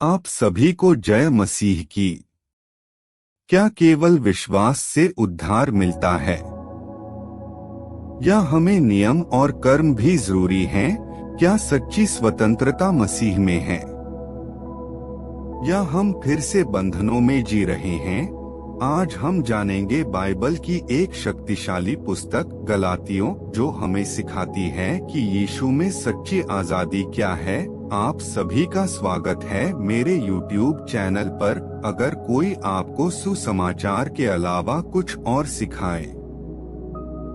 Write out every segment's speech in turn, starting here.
आप सभी को जय मसीह की। क्या केवल विश्वास से उद्धार मिलता है या हमें नियम और कर्म भी जरूरी हैं? क्या सच्ची स्वतंत्रता मसीह में है या हम फिर से बंधनों में जी रहे हैं? आज हम जानेंगे बाइबल की एक शक्तिशाली पुस्तक गलातियों, जो हमें सिखाती है कि यीशु में सच्ची आजादी क्या है। आप सभी का स्वागत है मेरे YouTube चैनल पर। अगर कोई आपको सुसमाचार के अलावा कुछ और सिखाए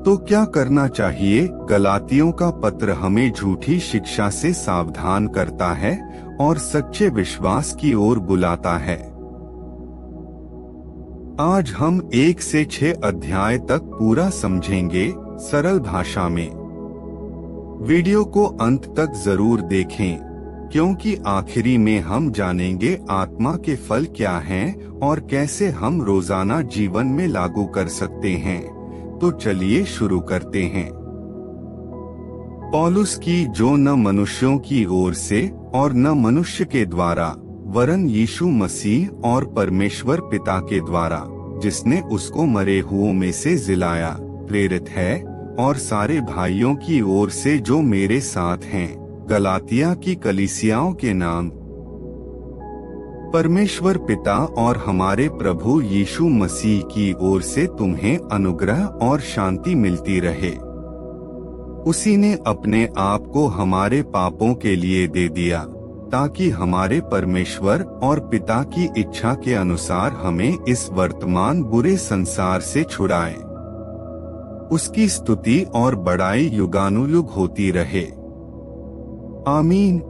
तो क्या करना चाहिए? गलातियों का पत्र हमें झूठी शिक्षा से सावधान करता है और सच्चे विश्वास की ओर बुलाता है। आज हम 1 से 6 अध्याय तक पूरा समझेंगे सरल भाषा में। वीडियो को अंत तक जरूर देखें, क्योंकि आखिरी में हम जानेंगे आत्मा के फल क्या हैं और कैसे हम रोजाना जीवन में लागू कर सकते हैं। तो चलिए शुरू करते हैं। पौलुस की, जो न मनुष्यों की ओर से और न मनुष्य के द्वारा वरन यीशु मसीह और परमेश्वर पिता के द्वारा, जिसने उसको मरे हुओं में से जिलाया, प्रेरित है, और सारे भाइयों की ओर से जो मेरे साथ हैं, गलातिया की कलीसियाओं के नाम। परमेश्वर पिता और हमारे प्रभु यीशु मसीह की ओर से तुम्हें अनुग्रह और शांति मिलती रहे। उसी ने अपने आप को हमारे पापों के लिए दे दिया, ताकि हमारे परमेश्वर और पिता की इच्छा के अनुसार हमें इस वर्तमान बुरे संसार से छुड़ाए। उसकी स्तुति और बड़ाई युगानुयुग होती रहे। आमीन।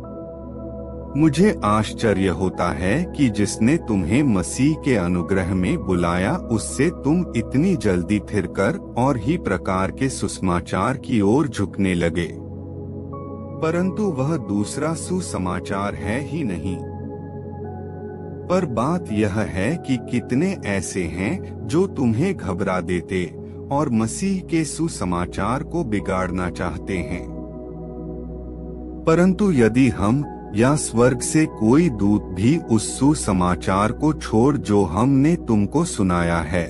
मुझे आश्चर्य होता है कि जिसने तुम्हें मसीह के अनुग्रह में बुलाया, उससे तुम इतनी जल्दी फिरकर और ही प्रकार के सुसमाचार की ओर झुकने लगे। परंतु वह दूसरा सुसमाचार है ही नहीं। पर बात यह है कि कितने ऐसे हैं जो तुम्हें घबरा देते और मसीह के सुसमाचार को बिगाड़ना चाहते हैं। परंतु यदि हम या स्वर्ग से कोई दूत भी उस सुसमाचार को छोड़ जो हमने तुमको सुनाया है,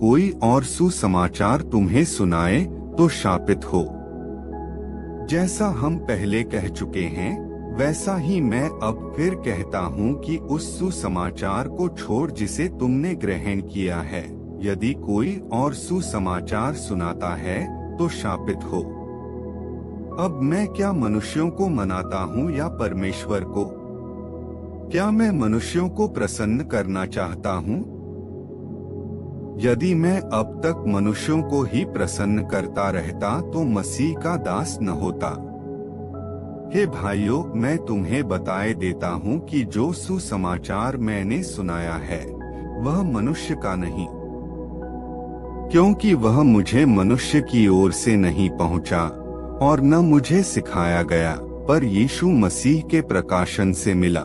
कोई और सुसमाचार तुम्हें सुनाए, तो शापित हो। जैसा हम पहले कह चुके हैं, वैसा ही मैं अब फिर कहता हूँ कि उस सुसमाचार को छोड़ जिसे तुमने ग्रहण किया है। यदि कोई और सुसमाचार सुनाता है तो शापित हो। अब मैं क्या मनुष्यों को मनाता हूँ या परमेश्वर को? क्या मैं मनुष्यों को प्रसन्न करना चाहता हूँ? यदि मैं अब तक मनुष्यों को ही प्रसन्न करता रहता तो मसीह का दास न होता। हे भाइयों, मैं तुम्हें बताए देता हूँ कि जो सुसमाचार मैंने सुनाया है वह मनुष्य का नहीं, क्योंकि वह मुझे मनुष्य की ओर से नहीं पहुँचा और न मुझे सिखाया गया, पर यीशु मसीह के प्रकाशन से मिला।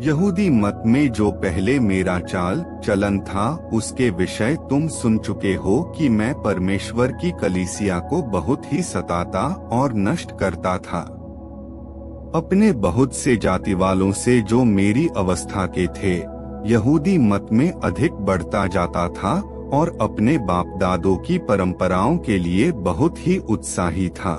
यहूदी मत में जो पहले मेरा चाल चलन था, उसके विषय तुम सुन चुके हो कि मैं परमेश्वर की कलीसिया को बहुत ही सताता और नष्ट करता था। अपने बहुत से जाति वालों से जो मेरी अवस्था के थे, यहूदी मत में अधिक बढ़ता जाता था और अपने बाप दादों की परंपराओं के लिए बहुत ही उत्साही था।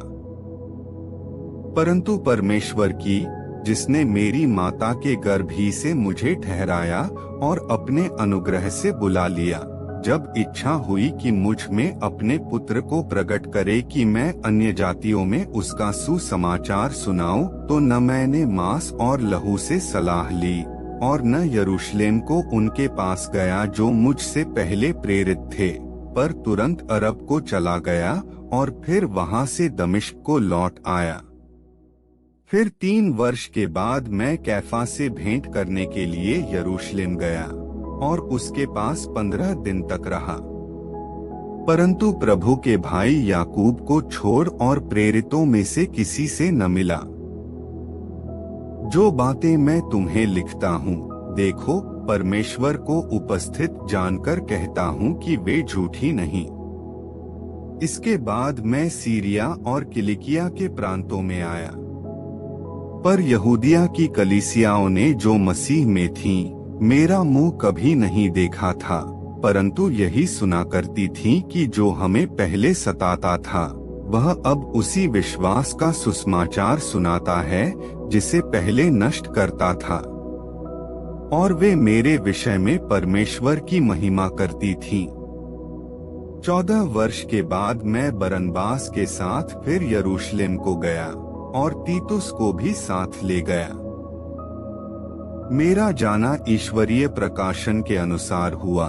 परंतु परमेश्वर की, जिसने मेरी माता के गर्भ ही से मुझे ठहराया और अपने अनुग्रह से बुला लिया, जब इच्छा हुई कि मुझ में अपने पुत्र को प्रकट करे कि मैं अन्य जातियों में उसका सुसमाचार सुनाऊं, तो न मैंने मांस और लहू से सलाह ली और न यरूशलेम को उनके पास गया जो मुझसे पहले प्रेरित थे, पर तुरंत अरब को चला गया और फिर वहां से दमिश्क को लौट आया। फिर 3 वर्ष के बाद मैं कैफा से भेंट करने के लिए यरूशलेम गया और उसके पास 15 दिन तक रहा। परंतु प्रभु के भाई याकूब को छोड़ और प्रेरितों में से किसी से न मिला। जो बातें मैं तुम्हें लिखता हूँ, देखो, परमेश्वर को उपस्थित जानकर कहता हूँ कि वे झूठी नहीं। इसके बाद मैं सीरिया और किलिकिया के प्रांतों में आया। पर यहूदिया की कलीसियाओं ने जो मसीह में थीं, मेरा मुंह कभी नहीं देखा था, परंतु यही सुना करती थीं कि जो हमें पहले सताता था वह अब उसी विश्वास का सुसमाचार सुनाता है जिसे पहले नष्ट करता था। और वे मेरे विषय में परमेश्वर की महिमा करती थीं। 14 वर्ष के बाद मैं बरनबास के साथ फिर यरूशलेम को गया और तीतुस को भी साथ ले गया। मेरा जाना ईश्वरीय प्रकाशन के अनुसार हुआ,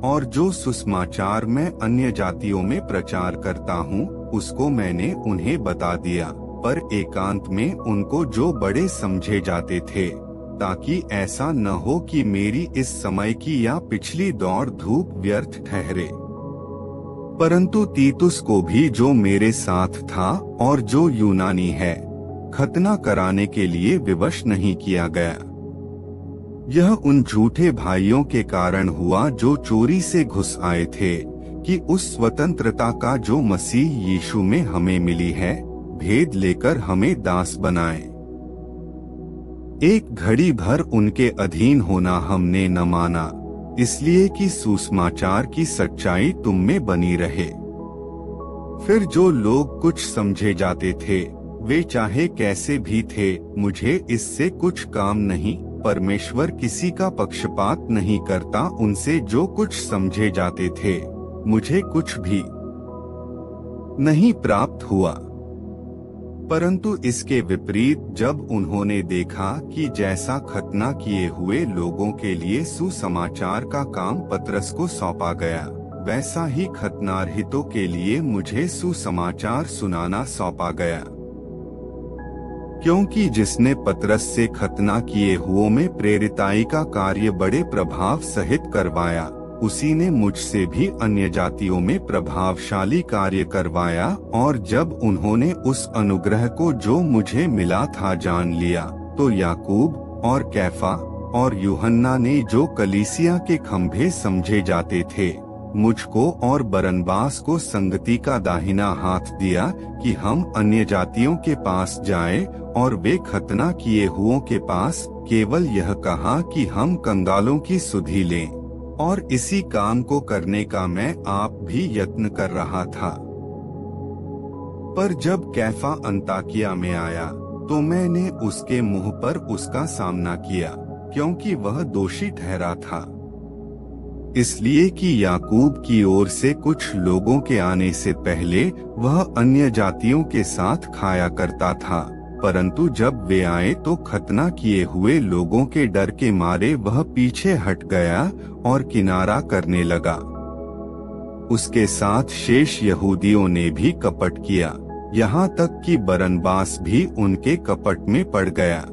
और जो सुसमाचार मैं अन्य जातियों में प्रचार करता हूँ उसको मैंने उन्हें बता दिया, पर एकांत में उनको जो बड़े समझे जाते थे, ताकि ऐसा न हो कि मेरी इस समय की या पिछली दौड़ धूप व्यर्थ ठहरे। परंतु तीतुस को भी जो मेरे साथ था और जो यूनानी है, खतना कराने के लिए विवश नहीं किया गया। यह उन झूठे भाइयों के कारण हुआ जो चोरी से घुस आए थे, कि उस स्वतंत्रता का जो मसीह यीशु में हमें मिली है भेद लेकर हमें दास बनाए। एक घड़ी भर उनके अधीन होना हमने न माना, इसलिए कि सुसमाचार की सच्चाई तुम में बनी रहे। फिर जो लोग कुछ समझे जाते थे वे चाहे कैसे भी थे, मुझे इससे कुछ काम नहीं। परमेश्वर किसी का पक्षपात नहीं करता। उनसे जो कुछ समझे जाते थे मुझे कुछ भी नहीं प्राप्त हुआ। परंतु इसके विपरीत जब उन्होंने देखा कि जैसा खतना किए हुए लोगों के लिए सुसमाचार का काम पतरस को सौंपा गया, वैसा ही खतनारहितों के लिए मुझे सुसमाचार सुनाना सौंपा गया। क्योंकि जिसने पतरस से खतना किए हुओं में प्रेरिताई का कार्य बड़े प्रभाव सहित करवाया, उसी ने मुझसे भी अन्य जातियों में प्रभावशाली कार्य करवाया। और जब उन्होंने उस अनुग्रह को जो मुझे मिला था जान लिया, तो याकूब और कैफा और यूहन्ना ने जो कलीसिया के खंभे समझे जाते थे, मुझको और बरनबास को संगति का दाहिना हाथ दिया कि हम अन्य जातियों के पास जाएं, और वे खतना किए हुओं के पास केवल यह कहा कि हम कंगालों की सुधि लें। और इसी काम को करने का मैं आप भी यत्न कर रहा था। पर जब कैफा अंताकिया में आया तो मैंने उसके मुंह पर उसका सामना किया, क्योंकि वह दोषी ठहरा था। इसलिए कि याकूब की ओर से कुछ लोगों के आने से पहले वह अन्य जातियों के साथ खाया करता था, परंतु जब वे आए तो खतना किए हुए लोगों के डर के मारे वह पीछे हट गया और किनारा करने लगा। उसके साथ शेष यहूदियों ने भी कपट किया, यहाँ तक कि बरनबास भी उनके कपट में पड़ गया।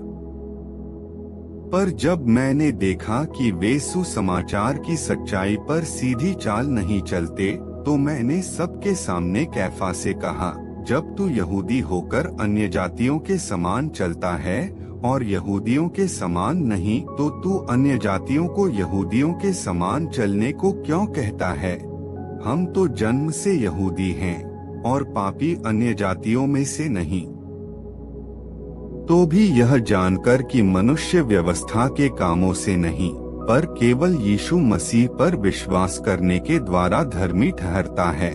पर जब मैंने देखा कि वे सुसमाचार की सच्चाई पर सीधी चाल नहीं चलते, तो मैंने सबके सामने कैफा से कहा, जब तू यहूदी होकर अन्य जातियों के समान चलता है और यहूदियों के समान नहीं, तो तू अन्य जातियों को यहूदियों के समान चलने को क्यों कहता है? हम तो जन्म से यहूदी हैं और पापी अन्य जातियों में से नहीं। तो भी यह जानकर कि मनुष्य व्यवस्था के कामों से नहीं, पर केवल यीशु मसीह पर विश्वास करने के द्वारा धर्मी ठहरता है।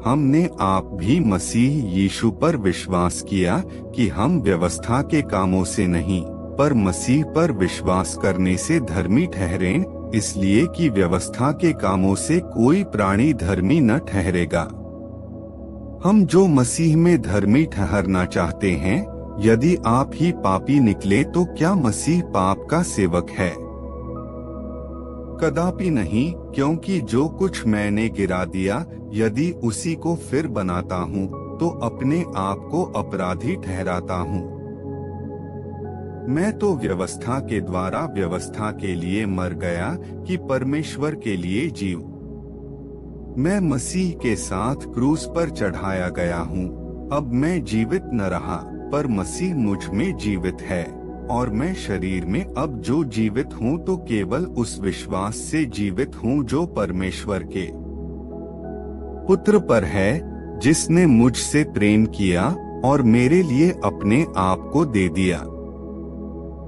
हमने आप भी मसीह यीशु पर विश्वास किया कि हम व्यवस्था के कामों से नहीं, पर मसीह पर विश्वास करने से धर्मी ठहरें, इसलिए कि व्यवस्था के कामों से कोई प्राणी धर्मी न ठहरेगा। हम जो मसीह में धर्मी ठहरना चाहते हैं, यदि आप ही पापी निकले तो क्या मसीह पाप का सेवक है? कदापि नहीं, क्योंकि जो कुछ मैंने गिरा दिया यदि उसी को फिर बनाता हूँ तो अपने आप को अपराधी ठहराता हूँ। मैं तो व्यवस्था के द्वारा व्यवस्था के लिए मर गया कि परमेश्वर के लिए जीऊं। मैं मसीह के साथ क्रूस पर चढ़ाया गया हूँ। अब मैं जीवित न रहा, पर मसीह मुझ में जीवित है, और मैं शरीर में अब जो जीवित हूँ तो केवल उस विश्वास से जीवित हूँ जो परमेश्वर के पुत्र पर है, जिसने मुझसे प्रेम किया और मेरे लिए अपने आप को दे दिया।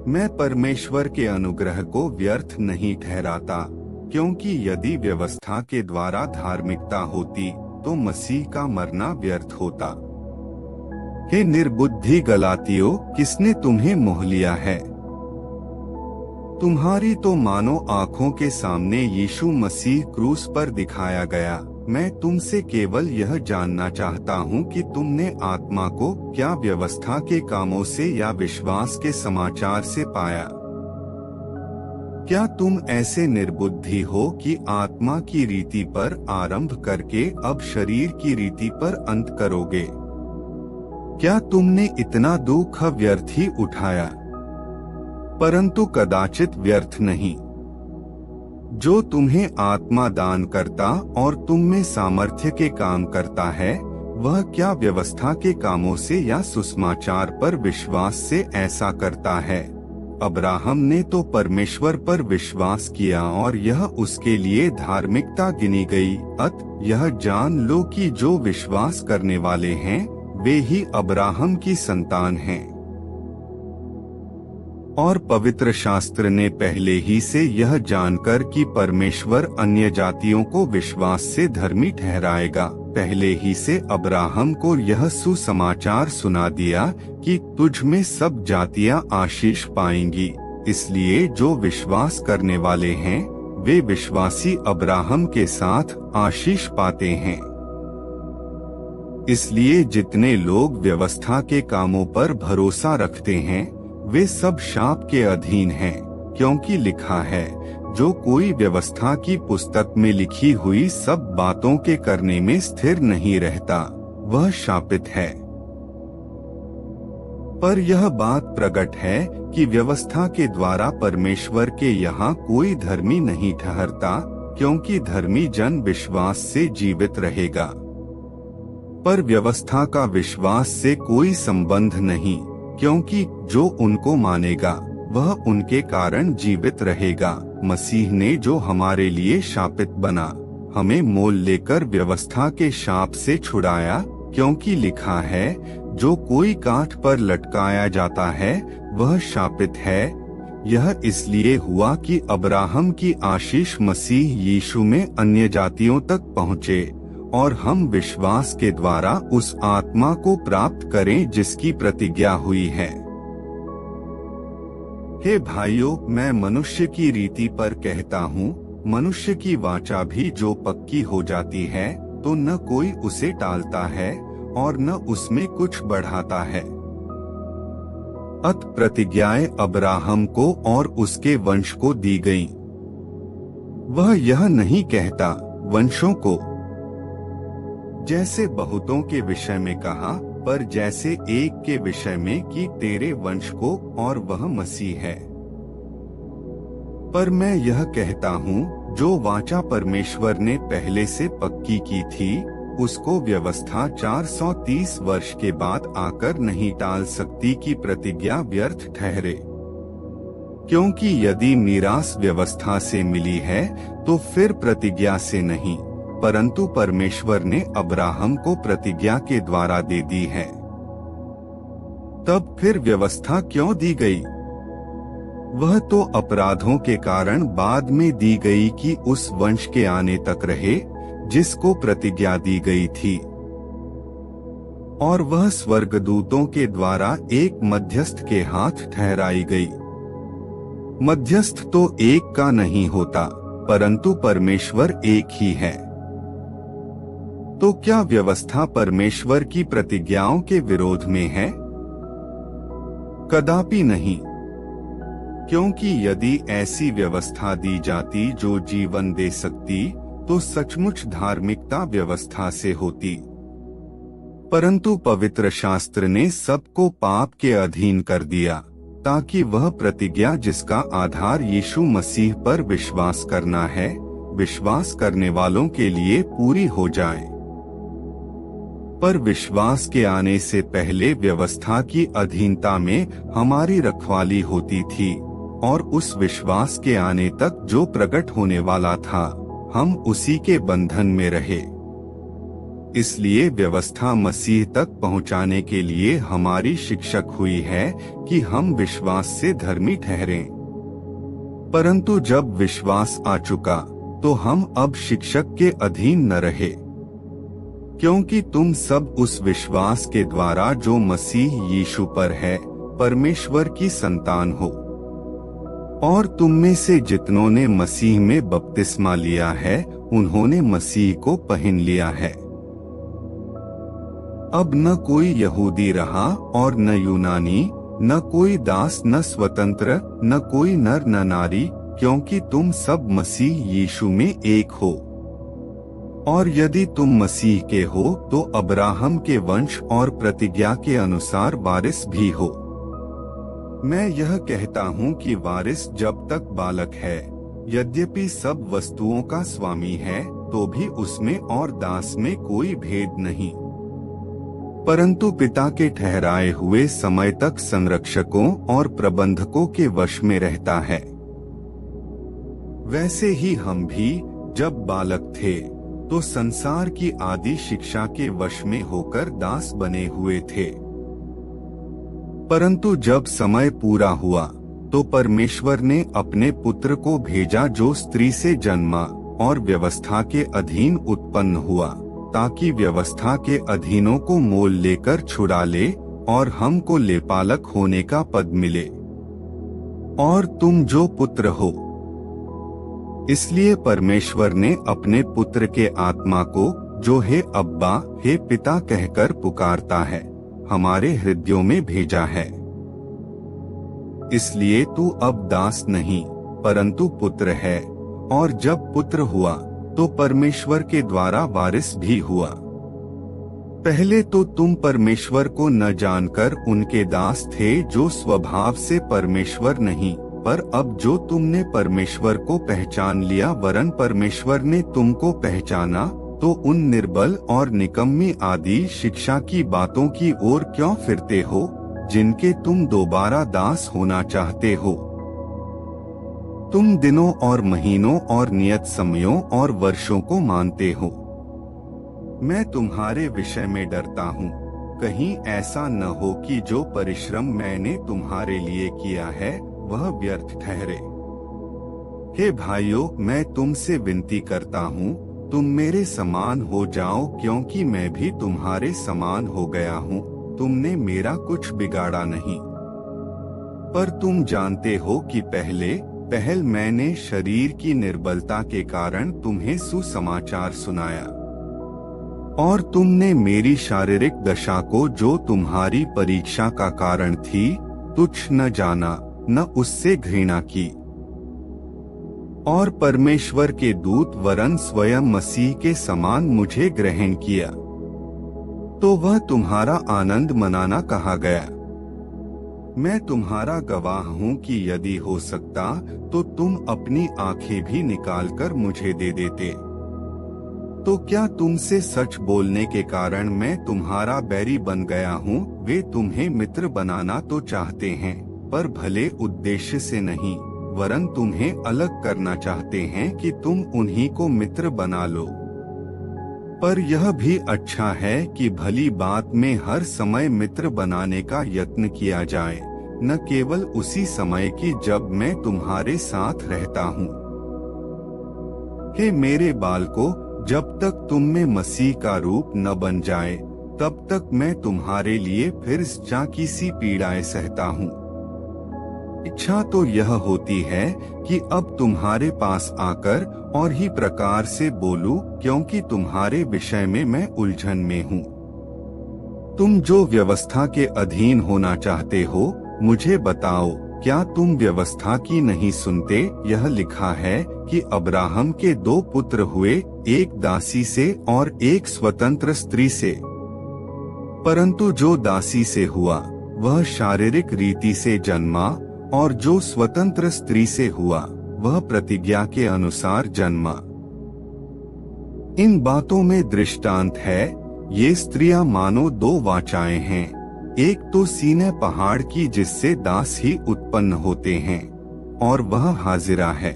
मैं परमेश्वर के अनुग्रह को व्यर्थ नहीं ठहराता, क्योंकि यदि व्यवस्था के द्वारा धार्मिकता होती तो मसीह का मरना व्यर्थ होता। हे निर्बुद्धि गलातियों, किसने तुम्हें मोह लिया है? तुम्हारी तो मानो आंखों के सामने यीशु मसीह क्रूस पर दिखाया गया। मैं तुमसे केवल यह जानना चाहता हूँ कि तुमने आत्मा को क्या व्यवस्था के कामों से या विश्वास के समाचार से पाया? क्या तुम ऐसे निर्बुद्धि हो कि आत्मा की रीति पर आरंभ करके अब शरीर की रीति पर अंत करोगे? क्या तुमने इतना दुख व्यर्थ ही उठाया? परंतु कदाचित व्यर्थ नहीं। जो तुम्हें आत्मा दान करता और तुम में सामर्थ्य के काम करता है, वह क्या व्यवस्था के कामों से या सुसमाचार पर विश्वास से ऐसा करता है? अब्राहम ने तो परमेश्वर पर विश्वास किया और यह उसके लिए धार्मिकता गिनी गई। अत यह जान लो कि जो विश्वास करने वाले हैं वे ही अब्राहम की संतान हैं। और पवित्र शास्त्र ने पहले ही से यह जानकर कि परमेश्वर अन्य जातियों को विश्वास से धर्मी ठहराएगा, पहले ही से अब्राहम को यह सुसमाचार सुना दिया कि तुझ में सब जातियां आशीष पाएंगी। इसलिए जो विश्वास करने वाले हैं वे विश्वासी अब्राहम के साथ आशीष पाते हैं। इसलिए जितने लोग व्यवस्था के कामों पर भरोसा रखते हैं वे सब शाप के अधीन हैं, क्योंकि लिखा है, जो कोई व्यवस्था की पुस्तक में लिखी हुई सब बातों के करने में स्थिर नहीं रहता, वह शापित है। पर यह बात प्रकट है कि व्यवस्था के द्वारा परमेश्वर के यहाँ कोई धर्मी नहीं ठहरता, क्योंकि धर्मी जन विश्वास से जीवित रहेगा। पर व्यवस्था का विश्वास से कोई संबंध नहीं, क्योंकि जो उनको मानेगा वह उनके कारण जीवित रहेगा। मसीह ने जो हमारे लिए शापित बना, हमें मोल लेकर व्यवस्था के शाप से छुड़ाया, क्योंकि लिखा है, जो कोई काठ पर लटकाया जाता है वह शापित है। यह इसलिए हुआ कि अब्राहम की आशीष मसीह यीशु में अन्य जातियों तक पहुँचे और हम विश्वास के द्वारा उस आत्मा को प्राप्त करें जिसकी प्रतिज्ञा हुई है। हे भाइयों, मैं मनुष्य की रीति पर कहता हूँ, मनुष्य की वाचा भी जो पक्की हो जाती है तो न कोई उसे टालता है और न उसमें कुछ बढ़ाता है। अत प्रतिज्ञाएं अब्राहम को और उसके वंश को दी गईं। वह यह नहीं कहता वंशों को, जैसे बहुतों के विषय में कहा, पर जैसे एक के विषय में कि तेरे वंश को, और वह मसीह है। पर मैं यह कहता हूँ, जो वाचा परमेश्वर ने पहले से पक्की की थी, उसको व्यवस्था 430 वर्ष के बाद आकर नहीं टाल सकती कि प्रतिज्ञा व्यर्थ ठहरे। क्योंकि यदि मीरास व्यवस्था से मिली है तो फिर प्रतिज्ञा से नहीं, परंतु परमेश्वर ने अब्राहम को प्रतिज्ञा के द्वारा दे दी है। तब फिर व्यवस्था क्यों दी गई? वह तो अपराधों के कारण बाद में दी गई कि उस वंश के आने तक रहे जिसको प्रतिज्ञा दी गई थी। और वह स्वर्गदूतों के द्वारा एक मध्यस्थ के हाथ ठहराई गई। मध्यस्थ तो एक का नहीं होता, परंतु परमेश्वर एक ही है। तो क्या व्यवस्था परमेश्वर की प्रतिज्ञाओं के विरोध में है? कदापि नहीं, क्योंकि यदि ऐसी व्यवस्था दी जाती जो जीवन दे सकती तो सचमुच धार्मिकता व्यवस्था से होती। परंतु पवित्र शास्त्र ने सबको पाप के अधीन कर दिया, ताकि वह प्रतिज्ञा जिसका आधार यीशु मसीह पर विश्वास करना है, विश्वास करने वालों के लिए पूरी हो जाए। पर विश्वास के आने से पहले व्यवस्था की अधीनता में हमारी रखवाली होती थी, और उस विश्वास के आने तक जो प्रकट होने वाला था, हम उसी के बंधन में रहे। इसलिए व्यवस्था मसीह तक पहुंचाने के लिए हमारी शिक्षक हुई है कि हम विश्वास से धर्मी ठहरें। परंतु जब विश्वास आ चुका तो हम अब शिक्षक के अधीन न रहे, क्योंकि तुम सब उस विश्वास के द्वारा जो मसीह यीशु पर है परमेश्वर की संतान हो। और तुम में से जितनों ने मसीह में बपतिस्मा लिया है उन्होंने मसीह को पहन लिया है। अब न कोई यहूदी रहा और न यूनानी, न कोई दास न स्वतंत्र, न कोई नर न नारी, क्योंकि तुम सब मसीह यीशु में एक हो। और यदि तुम मसीह के हो तो अब्राहम के वंश और प्रतिज्ञा के अनुसार वारिस भी हो। मैं यह कहता हूँ कि वारिस जब तक बालक है, यद्यपि सब वस्तुओं का स्वामी है, तो भी उसमें और दास में कोई भेद नहीं, परंतु पिता के ठहराए हुए समय तक संरक्षकों और प्रबंधकों के वश में रहता है। वैसे ही हम भी जब बालक थे तो संसार की आदि शिक्षा के वश में होकर दास बने हुए थे। परंतु जब समय पूरा हुआ तो परमेश्वर ने अपने पुत्र को भेजा जो स्त्री से जन्मा और व्यवस्था के अधीन उत्पन्न हुआ, ताकि व्यवस्था के अधीनों को मोल लेकर छुड़ा ले और हमको लेपालक होने का पद मिले। और तुम जो पुत्र हो, इसलिए परमेश्वर ने अपने पुत्र के आत्मा को, जो हे अब्बा हे पिता कहकर पुकारता है, हमारे हृदयों में भेजा है। इसलिए तू अब दास नहीं परंतु पुत्र है, और जब पुत्र हुआ तो परमेश्वर के द्वारा वारिस भी हुआ। पहले तो तुम परमेश्वर को न जानकर उनके दास थे जो स्वभाव से परमेश्वर नहीं, पर अब जो तुमने परमेश्वर को पहचान लिया वरन परमेश्वर ने तुमको पहचाना, तो उन निर्बल और निकम्मी आदि शिक्षा की बातों की ओर क्यों फिरते हो, जिनके तुम दोबारा दास होना चाहते हो। तुम दिनों और महीनों और नियत समयों और वर्षों को मानते हो। मैं तुम्हारे विषय में डरता हूँ, कहीं ऐसा न हो कि जो परिश्रम मैंने तुम्हारे लिए किया है वह व्यर्थ ठहरे। हे भाइयों, मैं तुमसे विनती करता हूँ, तुम मेरे समान हो जाओ, क्योंकि मैं भी तुम्हारे समान हो गया हूँ। तुमने मेरा कुछ बिगाड़ा नहीं, पर तुम जानते हो कि पहल मैंने शरीर की निर्बलता के कारण तुम्हें सुसमाचार सुनाया, और तुमने मेरी शारीरिक दशा को, जो तुम्हारी परीक्षा का कारण थी, तुच्छ न जाना, न उससे घृणा की। और परमेश्वर के दूत वरन स्वयं मसीह के समान मुझे ग्रहण किया, तो वह तुम्हारा आनंद मनाना कहा गया। मैं तुम्हारा गवाह हूँ कि यदि हो सकता तो तुम अपनी आंखें भी निकालकर मुझे दे देते। तो क्या तुमसे सच बोलने के कारण मैं तुम्हारा बैरी बन गया हूँ? वे तुम्हें मित्र बनाना तो चाहते हैं, पर भले उद्देश्य से नहीं, वरन तुम्हें अलग करना चाहते हैं कि तुम उन्हीं को मित्र बना लो। पर यह भी अच्छा है कि भली बात में हर समय मित्र बनाने का यत्न किया जाए, न केवल उसी समय की जब मैं तुम्हारे साथ रहता हूँ। हे मेरे बालकों, जब तक तुम में मसीह का रूप न बन जाए, तब तक मैं तुम्हारे लिए फिर की सी पीड़ाएं सहता हूँ। इच्छा तो यह होती है कि अब तुम्हारे पास आकर और ही प्रकार से बोलूं, क्योंकि तुम्हारे विषय में मैं उलझन में हूँ। तुम जो व्यवस्था के अधीन होना चाहते हो, मुझे बताओ, क्या तुम व्यवस्था की नहीं सुनते? यह लिखा है कि अब्राहम के 2 पुत्र हुए, एक दासी से और एक स्वतंत्र स्त्री से। परंतु जो दासी से हुआ वह शारीरिक रीति से जन्मा, और जो स्वतंत्र स्त्री से हुआ वह प्रतिज्ञा के अनुसार जन्मा। इन बातों में दृष्टांत है, ये स्त्रियां मानो 2 वाचाएं हैं, एक तो सीनै पहाड़ की जिससे दास ही उत्पन्न होते हैं, और वह हाजिरा है।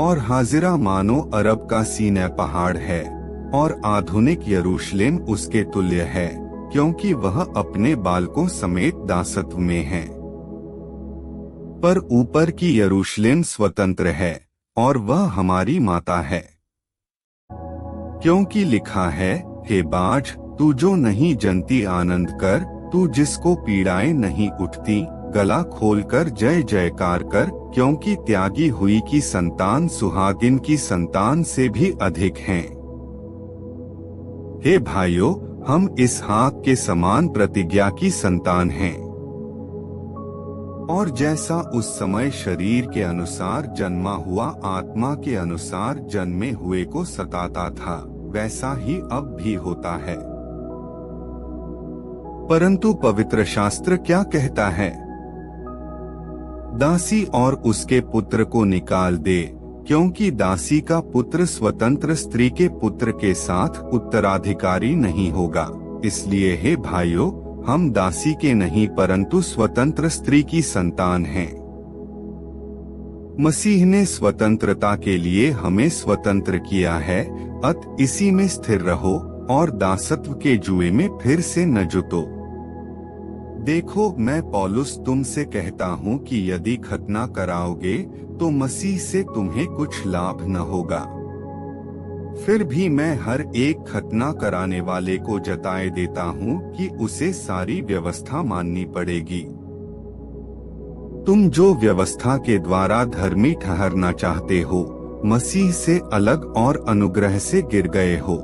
और हाजिरा मानो अरब का सीनै पहाड़ है, और आधुनिक यरूशलेम उसके तुल्य है, क्योंकि वह अपने बालकों समेत दासत्व में है। पर ऊपर की यरूशलेम स्वतंत्र है और वह हमारी माता है, क्योंकि लिखा है, हे बाझ, तू जो नहीं जनती आनंद कर, तू जिसको पीड़ाएं नहीं उठती, गला खोलकर जय जयकार कर, क्योंकि त्यागी हुई की संतान सुहागिन की संतान से भी अधिक हैं। हे भाइयों, हम इसहाक के समान प्रतिज्ञा की संतान हैं। और जैसा उस समय शरीर के अनुसार जन्मा हुआ आत्मा के अनुसार जन्मे हुए को सताता था, वैसा ही अब भी होता है। परंतु पवित्र शास्त्र क्या कहता है? दासी और उसके पुत्र को निकाल दे, क्योंकि दासी का पुत्र स्वतंत्र स्त्री के पुत्र के साथ उत्तराधिकारी नहीं होगा। इसलिए हे भाइयों, हम दासी के नहीं परंतु स्वतंत्र स्त्री की संतान हैं। मसीह ने स्वतंत्रता के लिए हमें स्वतंत्र किया है, अत इसी में स्थिर रहो और दासत्व के जुए में फिर से न जुटो। देखो, मैं पौलुस तुमसे कहता हूँ कि यदि खतना कराओगे तो मसीह से तुम्हें कुछ लाभ न होगा। फिर भी मैं हर एक खतना कराने वाले को जताए देता हूँ कि उसे सारी व्यवस्था माननी पड़ेगी। तुम जो व्यवस्था के द्वारा धर्मी ठहरना चाहते हो, मसीह से अलग और अनुग्रह से गिर गए हो,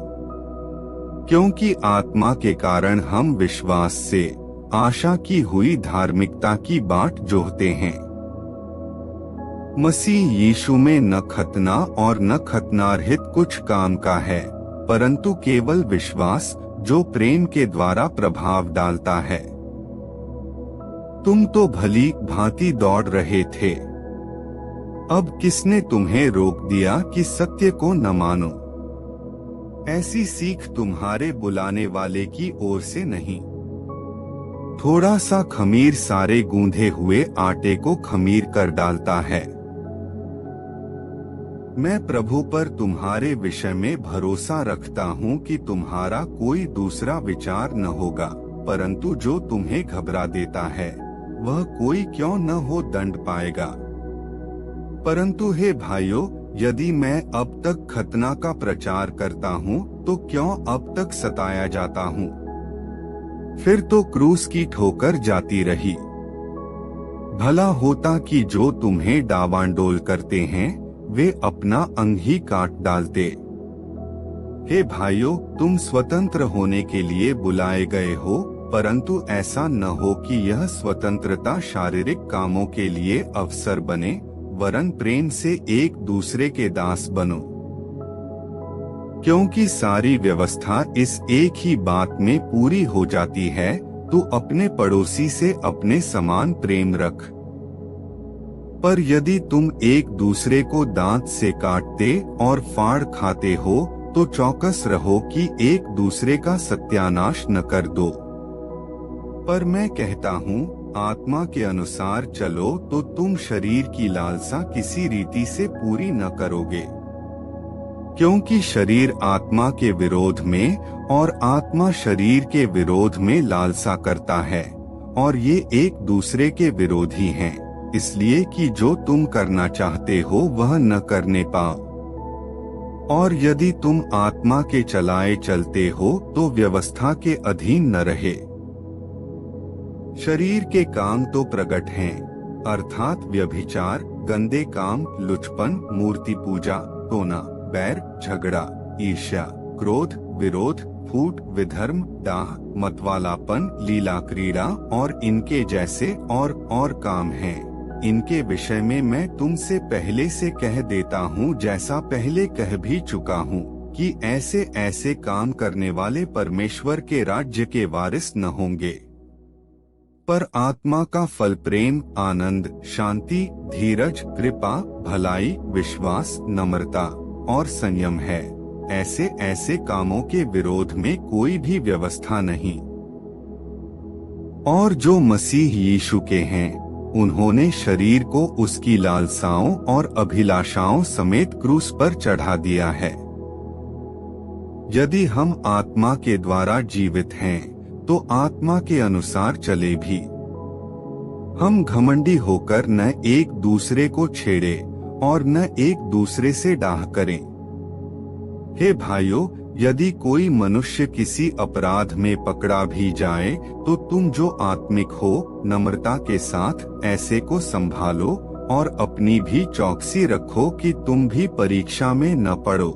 क्योंकि आत्मा के कारण हम विश्वास से आशा की हुई धार्मिकता की बाट जोहते हैं। मसीह यीशु में न खतना और न खतनारहित कुछ काम का है, परंतु केवल विश्वास जो प्रेम के द्वारा प्रभाव डालता है। तुम तो भली भांति दौड़ रहे थे, अब किसने तुम्हें रोक दिया कि सत्य को न मानो? ऐसी सीख तुम्हारे बुलाने वाले की ओर से नहीं। थोड़ा सा खमीर सारे गूंधे हुए आटे को खमीर कर डालता है। मैं प्रभु पर तुम्हारे विषय में भरोसा रखता हूँ कि तुम्हारा कोई दूसरा विचार न होगा, परंतु जो तुम्हें घबरा देता है वह कोई क्यों न हो दंड पाएगा। परंतु हे भाइयों, यदि मैं अब तक खतना का प्रचार करता हूँ तो क्यों अब तक सताया जाता हूँ? फिर तो क्रूस की ठोकर जाती रही। भला होता कि जो तुम्हें डावांडोल करते हैं वे अपना अंग ही काट डालते। हे भाइयों, तुम स्वतंत्र होने के लिए बुलाए गए हो, परंतु ऐसा न हो कि यह स्वतंत्रता शारीरिक कामों के लिए अवसर बने, वरन प्रेम से एक दूसरे के दास बनो। क्योंकि सारी व्यवस्था इस एक ही बात में पूरी हो जाती है, तू अपने पड़ोसी से अपने समान प्रेम रख। पर यदि तुम एक दूसरे को दांत से काटते और फाड़ खाते हो तो चौकस रहो कि एक दूसरे का सत्यानाश न कर दो। पर मैं कहता हूँ, आत्मा के अनुसार चलो तो तुम शरीर की लालसा किसी रीति से पूरी न करोगे। क्योंकि शरीर आत्मा के विरोध में और आत्मा शरीर के विरोध में लालसा करता है, और ये एक दूसरे के विरोधी हैं, इसलिए कि जो तुम करना चाहते हो वह न करने पाओ। और यदि तुम आत्मा के चलाए चलते हो तो व्यवस्था के अधीन न रहे। शरीर के काम तो प्रकट हैं, अर्थात व्यभिचार, गंदे काम, लुचपन, मूर्ति पूजा, टोना, बैर, झगड़ा, ईर्ष्या, क्रोध, विरोध, फूट, विधर्म, डाह, मतवालापन, लीला क्रीड़ा और इनके जैसे और काम हैं। इनके विषय में मैं तुमसे पहले से कह देता हूँ, जैसा पहले कह भी चुका हूँ, कि ऐसे ऐसे काम करने वाले परमेश्वर के राज्य के वारिस न होंगे। पर आत्मा का फल प्रेम, आनंद, शांति, धीरज, कृपा, भलाई, विश्वास, नम्रता और संयम है। ऐसे ऐसे कामों के विरोध में कोई भी व्यवस्था नहीं। और जो मसीह यीशु के हैं, उन्होंने शरीर को उसकी लालसाओं और अभिलाषाओं समेत क्रूस पर चढ़ा दिया है। यदि हम आत्मा के द्वारा जीवित हैं, तो आत्मा के अनुसार चले भी। हम घमंडी होकर न एक दूसरे को छेड़े और न एक दूसरे से डाह करें। हे भाइयों, यदि कोई मनुष्य किसी अपराध में पकड़ा भी जाए, तो तुम जो आत्मिक हो, नम्रता के साथ ऐसे को संभालो और अपनी भी चौकसी रखो कि तुम भी परीक्षा में न पड़ो।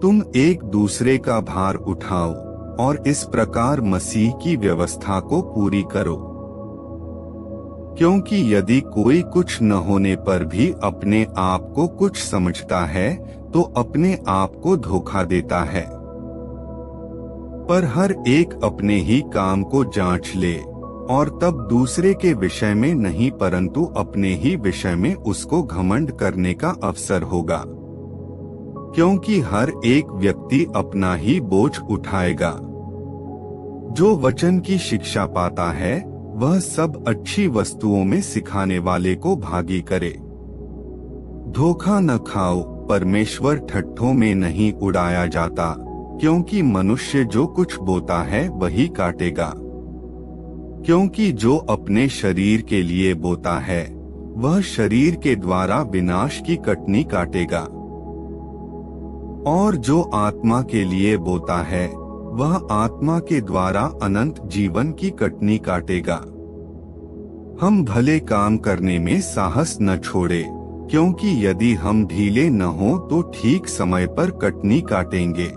तुम एक दूसरे का भार उठाओ और इस प्रकार मसीह की व्यवस्था को पूरी करो। क्योंकि यदि कोई कुछ न होने पर भी अपने आप को कुछ समझता है, तो अपने आप को धोखा देता है। पर हर एक अपने ही काम को जांच ले और तब दूसरे के विषय में नहीं परंतु अपने ही विषय में उसको घमंड करने का अवसर होगा। क्योंकि हर एक व्यक्ति अपना ही बोझ उठाएगा। जो वचन की शिक्षा पाता है, वह सब अच्छी वस्तुओं में सिखाने वाले को भागी करे। धोखा न खाओ, परमेश्वर ठट्ठों में नहीं उड़ाया जाता, क्योंकि मनुष्य जो कुछ बोता है वही काटेगा। क्योंकि जो अपने शरीर के लिए बोता है, वह शरीर के द्वारा विनाश की कटनी काटेगा। और जो आत्मा के लिए बोता है, वह आत्मा के द्वारा अनंत जीवन की कटनी काटेगा। हम भले काम करने में साहस न छोड़े, क्योंकि यदि हम ढीले न हो तो ठीक समय पर कटनी काटेंगे।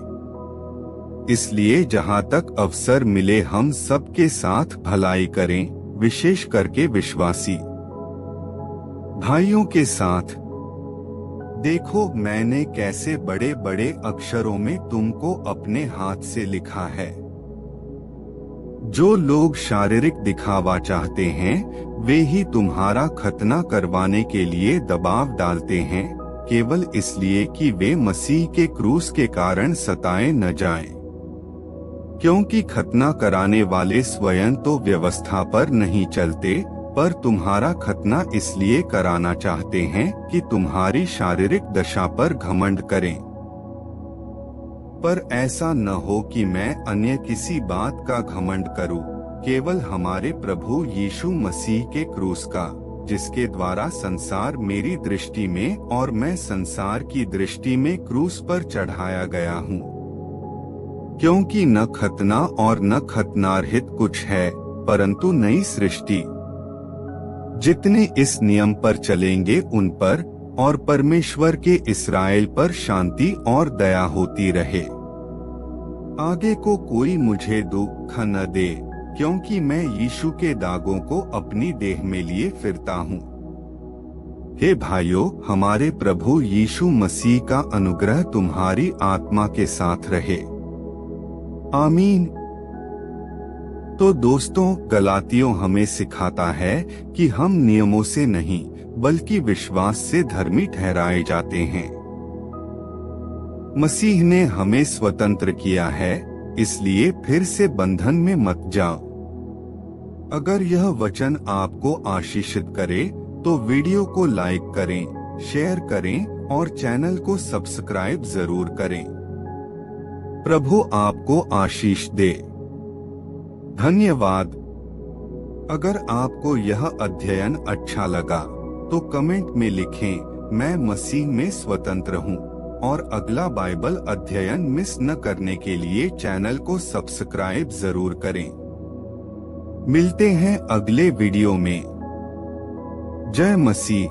इसलिए जहाँ तक अवसर मिले हम सबके साथ भलाई करें, विशेष करके विश्वासी भाइयों के साथ। देखो, मैंने कैसे बड़े बड़े अक्षरों में तुमको अपने हाथ से लिखा है। जो लोग शारीरिक दिखावा चाहते हैं, वे ही तुम्हारा खतना करवाने के लिए दबाव डालते हैं, केवल इसलिए कि वे मसीह के क्रूस के कारण सताए न जाएं। क्योंकि खतना कराने वाले स्वयं तो व्यवस्था पर नहीं चलते, पर तुम्हारा खतना इसलिए कराना चाहते हैं कि तुम्हारी शारीरिक दशा पर घमंड करें। पर ऐसा न हो कि मैं अन्य किसी बात का घमंड करूं, केवल हमारे प्रभु यीशु मसीह के क्रूस का, जिसके द्वारा संसार मेरी दृष्टि में और मैं संसार की दृष्टि में क्रूस पर चढ़ाया गया हूं। क्योंकि न खतना और न खतनारहित कुछ है, परंतु नई सृष्टि। जितने इस नियम पर चलेंगे उन पर और परमेश्वर के इस्राएल पर शांति और दया होती रहे। आगे को कोई मुझे दुख न दे, क्योंकि मैं यीशु के दागों को अपनी देह में लिए फिरता हूँ। हे भाइयों, हमारे प्रभु यीशु मसीह का अनुग्रह तुम्हारी आत्मा के साथ रहे। आमीन। तो दोस्तों, गलातियों हमें सिखाता है कि हम नियमों से नहीं बल्कि विश्वास से धर्मी ठहराए जाते हैं। मसीह ने हमें स्वतंत्र किया है, इसलिए फिर से बंधन में मत जाओ। अगर यह वचन आपको आशीषित करे तो वीडियो को लाइक करें, शेयर करें और चैनल को सब्सक्राइब जरूर करें। प्रभु आपको आशीष दे। धन्यवाद। अगर आपको यह अध्ययन अच्छा लगा तो कमेंट में लिखें, मैं मसीह में स्वतंत्र हूँ, और अगला बाइबल अध्ययन मिस न करने के लिए चैनल को सब्सक्राइब जरूर करें। मिलते हैं अगले वीडियो में। जय मसीह।